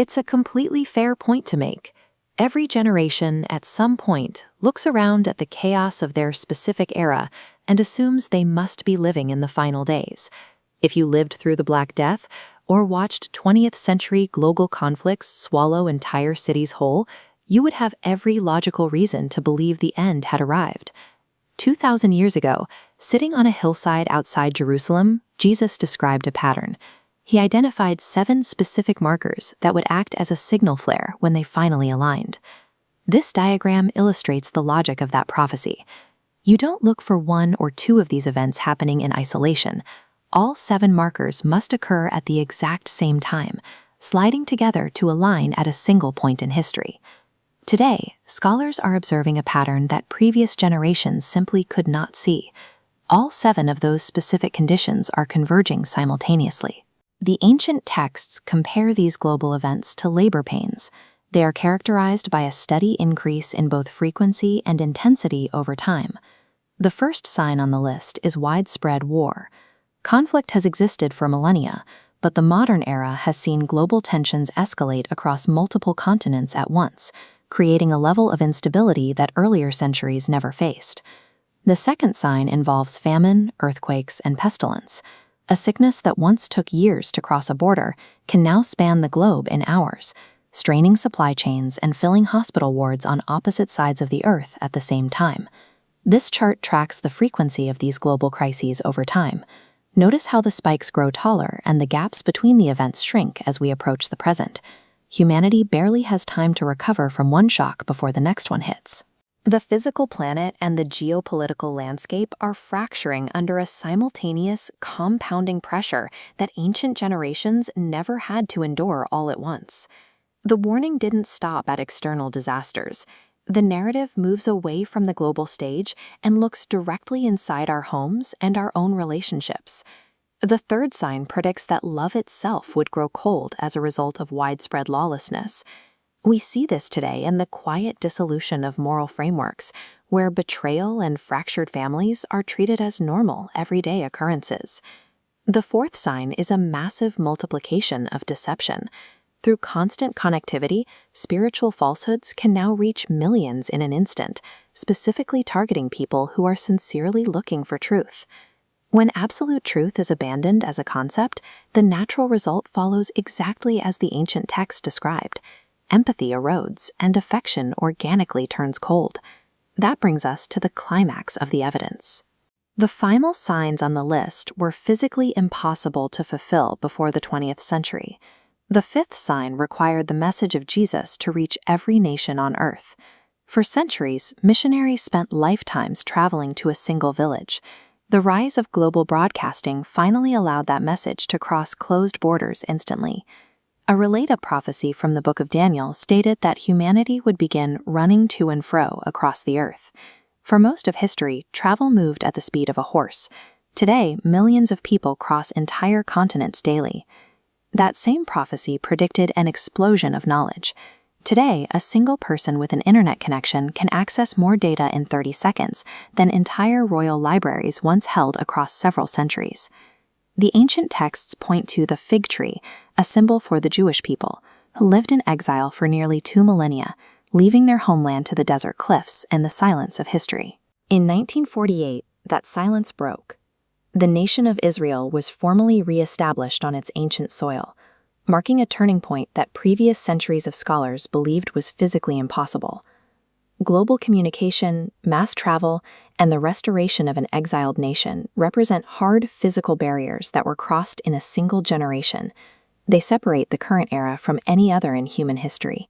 It's a completely fair point to make. Every generation, at some point, looks around at the chaos of their specific era and assumes they must be living in the final days. If you lived through the Black Death or watched 20th century global conflicts swallow entire cities whole, you would have every logical reason to believe the end had arrived. 2,000 years ago, sitting on a hillside outside Jerusalem, Jesus described a pattern. He identified 7 specific markers that would act as a signal flare when they finally aligned. This diagram illustrates the logic of that prophecy. You don't look for 1 or 2 of these events happening in isolation. All 7 markers must occur at the exact same time, sliding together to align at a single point in history. Today, scholars are observing a pattern that previous generations simply could not see. All 7 of those specific conditions are converging simultaneously. The ancient texts compare these global events to labor pains. They are characterized by a steady increase in both frequency and intensity over time. The first sign on the list is widespread war. Conflict has existed for millennia, but the modern era has seen global tensions escalate across multiple continents at once, creating a level of instability that earlier centuries never faced. The second sign involves famine, earthquakes, and pestilence. A sickness that once took years to cross a border can now span the globe in hours, straining supply chains and filling hospital wards on opposite sides of the earth at the same time. This chart tracks the frequency of these global crises over time. Notice how the spikes grow taller and the gaps between the events shrink as we approach the present. Humanity barely has time to recover from one shock before the next one hits. The physical planet and the geopolitical landscape are fracturing under a simultaneous, compounding pressure that ancient generations never had to endure all at once. The warning didn't stop at external disasters. The narrative moves away from the global stage and looks directly inside our homes and our own relationships. The third sign predicts that love itself would grow cold as a result of widespread lawlessness. We see this today in the quiet dissolution of moral frameworks, where betrayal and fractured families are treated as normal, everyday occurrences. The fourth sign is a massive multiplication of deception. Through constant connectivity, spiritual falsehoods can now reach millions in an instant, specifically targeting people who are sincerely looking for truth. When absolute truth is abandoned as a concept, the natural result follows exactly as the ancient text described. Empathy erodes, and affection organically turns cold. That brings us to the climax of the evidence. The final signs on the list were physically impossible to fulfill before the 20th century. The fifth sign required the message of Jesus to reach every nation on earth. For centuries, missionaries spent lifetimes traveling to a single village. The rise of global broadcasting finally allowed that message to cross closed borders instantly. A related prophecy from the book of Daniel stated that humanity would begin running to and fro across the earth. For most of history, travel moved at the speed of a horse. Today, millions of people cross entire continents daily. That same prophecy predicted an explosion of knowledge. Today, a single person with an internet connection can access more data in 30 seconds than entire royal libraries once held across several centuries. The ancient texts point to the fig tree, a symbol for the Jewish people, who lived in exile for nearly 2 millennia, leaving their homeland to the desert cliffs and the silence of history. In 1948, that silence broke. The nation of Israel was formally re-established on its ancient soil, marking a turning point that previous centuries of scholars believed was physically impossible. Global communication, mass travel, and the restoration of an exiled nation represent hard physical barriers that were crossed in a single generation. They separate the current era from any other in human history.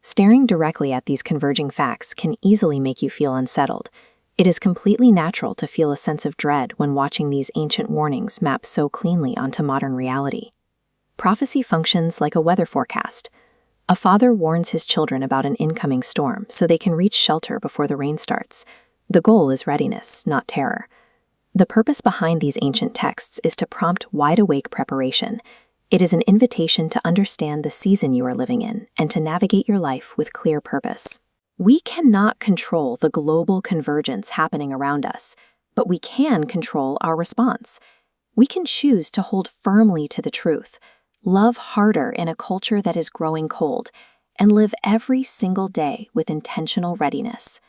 Staring directly at these converging facts can easily make you feel unsettled. It is completely natural to feel a sense of dread when watching these ancient warnings map so cleanly onto modern reality. Prophecy functions like a weather forecast. A father warns his children about an incoming storm so they can reach shelter before the rain starts. The goal is readiness, not terror. The purpose behind these ancient texts is to prompt wide-awake preparation. It is an invitation to understand the season you are living in and to navigate your life with clear purpose. We cannot control the global convergence happening around us, but we can control our response. We can choose to hold firmly to the truth, Love harder in a culture that is growing cold, and live every single day with intentional readiness.